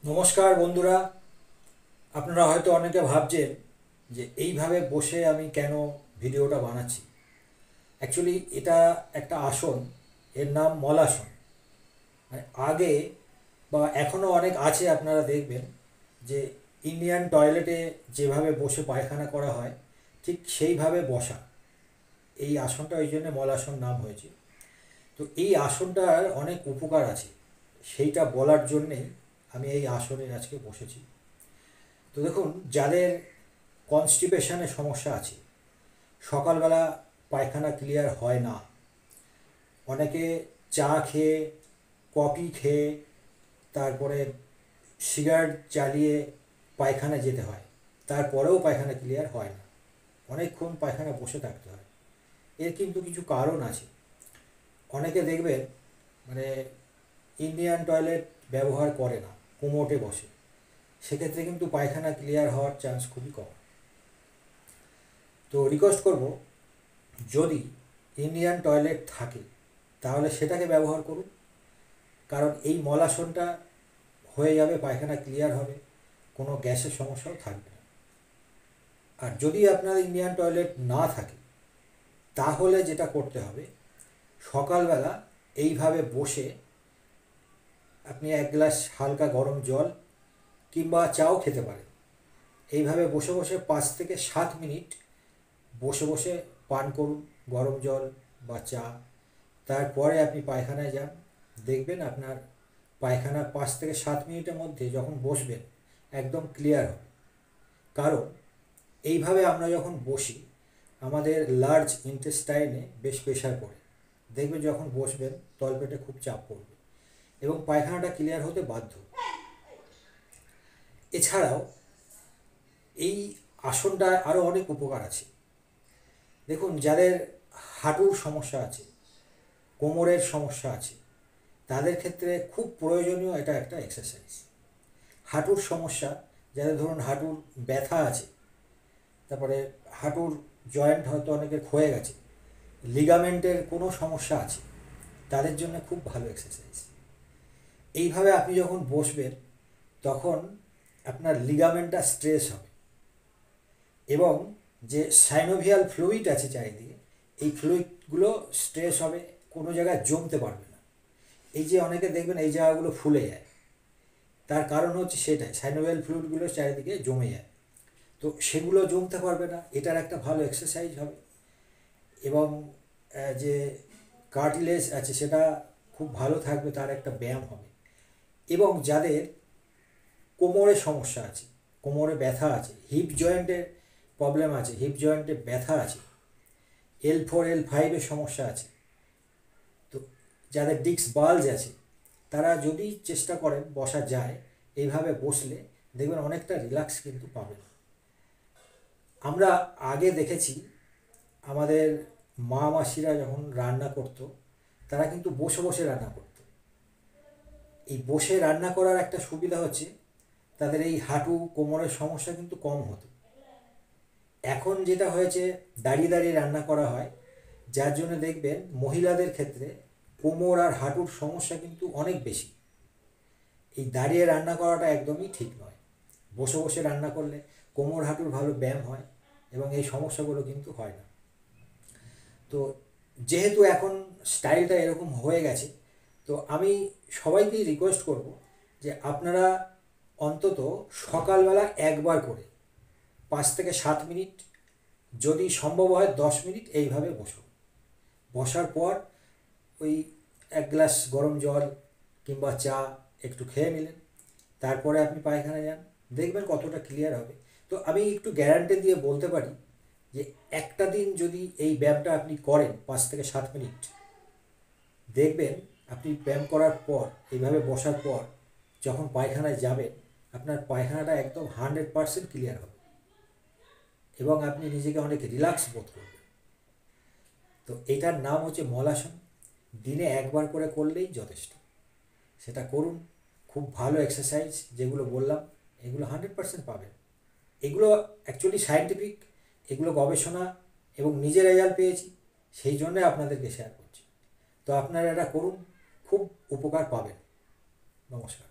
নমস্কার বন্ধুরা, আপনারা হয়তো অনেকে ভাবছেন যে এইভাবে বসে আমি কেন ভিডিওটা বানাচ্ছি। অ্যাকচুয়ালি এটা একটা আসন, এর নাম মলাসন। মানে আগে বা এখনও অনেক আছে, আপনারা দেখবেন যে ইন্ডিয়ান টয়লেটে যেভাবে বসে পায়খানা করা হয় ঠিক সেইভাবে বসা। এই আসনটা ওই জন্য মলাসন নাম হয়েছে। তো এই আসনটার অনেক উপকার আছে, সেইটা বলার জন্যেই আমি এই আসনে আজকে বসেছি। তো দেখুন, যাদের কনস্টিপেশনের সমস্যা আছে, সকালবেলা পায়খানা ক্লিয়ার হয় না, অনেকে চা খেয়ে, কফি খেয়ে, তারপরে সিগারেট জ্বালিয়ে পায়খানা যেতে হয়, তারপরেও পায়খানা ক্লিয়ার হয় না, অনেকক্ষণ পায়খানা বসে থাকতে হয়। এর কিন্তু কিছু কারণ আছে। অনেকে দেখবেন মানে ইন্ডিয়ান টয়লেট ব্যবহার করে না, কোমোটে বসে, সেক্ষেত্রে কিন্তু পায়খানা ক্লিয়ার হওয়ার চান্স খুবই কম। তো রিকোয়েস্ট করব, যদি ইন্ডিয়ান টয়লেট থাকে তাহলে সেটাকে ব্যবহার করুন, কারণ এই মলাসনটা হয়ে যাবে, পায়খানা ক্লিয়ার হবে, কোনো গ্যাসের সমস্যাও থাকবে না। আর যদি আপনার ইন্ডিয়ান টয়লেট না থাকে তাহলে যেটা করতে হবে, সকালবেলা এইভাবে বসে আপনি এক গ্লাস হালকা গরম জল কিংবা চাও খেতে পারেন। এইভাবে বসে বসে 5 থেকে 7 মিনিট বসে বসে পান করুন গরম জল বা চা। তারপরে আপনি পায়খানায় যান, দেখবেন আপনার পায়খানা 5 থেকে 7 মিনিটের মধ্যে যখন বসবেন একদম ক্লিয়ার হবে। কারণ এইভাবে আমরা যখন বসি আমাদের লার্জ ইন্টেস্টাইনে বেশ প্রেশার পড়ে, দেখবেন যখন বসবেন তলপেটে খুব চাপ পড়বে এবং পায়খানাটা ক্লিয়ার হতে বাধ্য। এছাড়াও এই আসনটায় আরও অনেক উপকার আছে। দেখুন, যাদের হাঁটুর সমস্যা আছে, কোমরের সমস্যা আছে, তাদের ক্ষেত্রে খুব প্রয়োজনীয় এটা একটা এক্সারসাইজ। হাঁটুর সমস্যা, যাদের ধরুন হাঁটুর ব্যথা আছে, তারপরে হাঁটুর জয়েন্ট হয়তো অনেকের ক্ষয়ে গেছে, লিগামেন্টের কোনো সমস্যা আছে, তাদের জন্য খুব ভালো এক্সারসাইজ। এইভাবে আপনি যখন বসবেন তখন আপনার লিগামেন্টটা স্ট্রেস হবে এবং যে সাইনোভিয়াল ফ্লুইড আছে চারিদিকে, এই ফ্লুইডগুলো স্ট্রেস হবে, কোনো জায়গায় জমতে পারবে না। এই যে অনেকে দেখবেন এই জায়গাগুলো ফুলে যায়, তার কারণ হচ্ছে সেটাই, সাইনোভিয়াল ফ্লুইডগুলো চারিদিকে জমে যায়। তো সেগুলো জমতে পারবে না, এটার একটা ভালো এক্সারসাইজ হবে। এবং যে কার্টিলেজ আছে সেটা খুব ভালো থাকবে, তার একটা ব্যায়াম হবে। এবং যাদের কোমরে সমস্যা আছে, কোমরে ব্যথা আছে, হিপ জয়েন্টের প্রবলেম আছে, হিপ জয়েন্টে ব্যথা আছে, L4 L5 সমস্যা আছে, তো যাদের ডিস্ক বাল্জ আছে, তারা যদি চেষ্টা করেন বসা যায়, এইভাবে বসলে দেখবেন অনেকটা রিল্যাক্স কিন্তু পাবেন। আমরা আগে দেখেছি আমাদের মা মাসিরা যখন রান্না করতো, তারা কিন্তু বসে বসে রান্না করতো। এই বসে রান্না করার একটা সুবিধা হচ্ছে তাদের এই হাঁটু কোমরের সমস্যা কিন্তু কম হতো। এখন যেটা হয়েছে, দাঁড়িয়ে দাঁড়িয়ে রান্না করা হয়, যার জন্য দেখবেন মহিলাদের ক্ষেত্রে কোমর আর হাঁটুর সমস্যা কিন্তু অনেক বেশি। এই দাঁড়িয়ে রান্না করাটা একদমই ঠিক নয়। বসে বসে রান্না করলে কোমর হাঁটুর ভালো ব্যায়াম হয় এবং এই সমস্যাগুলো কিন্তু হয় না। তো যেহেতু এখন স্টাইলটা এরকম হয়ে গেছে, তো আমি সবাইকেই রিকোয়েস্ট করব যে আপনারা অন্তত সকালবেলা একবার করে 5 থেকে 7 মিনিট, যদি সম্ভব হয় 10 মিনিট এইভাবে বসুন। বসার পর ওই এক গ্লাস গরম জল কিংবা চা একটু খেয়ে নিলেন, তারপরে আপনি পায়খানা যান, দেখবেন কতটা ক্লিয়ার হবে। তো আমি একটু গ্যারান্টি দিয়ে বলতে পারি যে একটা দিন যদি এই ব্যায়ামটা আপনি করেন 5 থেকে 7 মিনিট, দেখবেন আপনি ব্যায়াম করার পর, এইভাবে বসার পর যখন পায়খানায় যাবেন, আপনার পায়খানাটা একদম 100% ক্লিয়ার হবে এবং আপনি নিজেকে অনেক রিল্যাক্স বোধ করবেন। তো এটার নাম হচ্ছে মলাসন। দিনে একবার করে করলেই যথেষ্ট, সেটা করুন। খুব ভালো এক্সারসাইজ, যেগুলো বললাম এগুলো 100% পাবেন। এগুলো অ্যাকচুয়ালি সায়েন্টিফিক, এগুলো গবেষণা এবং নিজের রেজাল্ট পেয়েছি, সেই জন্যে আপনাদেরকে শেয়ার করছি। তো আপনারা এটা করুন, খুব উপকার পাবেন। নমস্কার।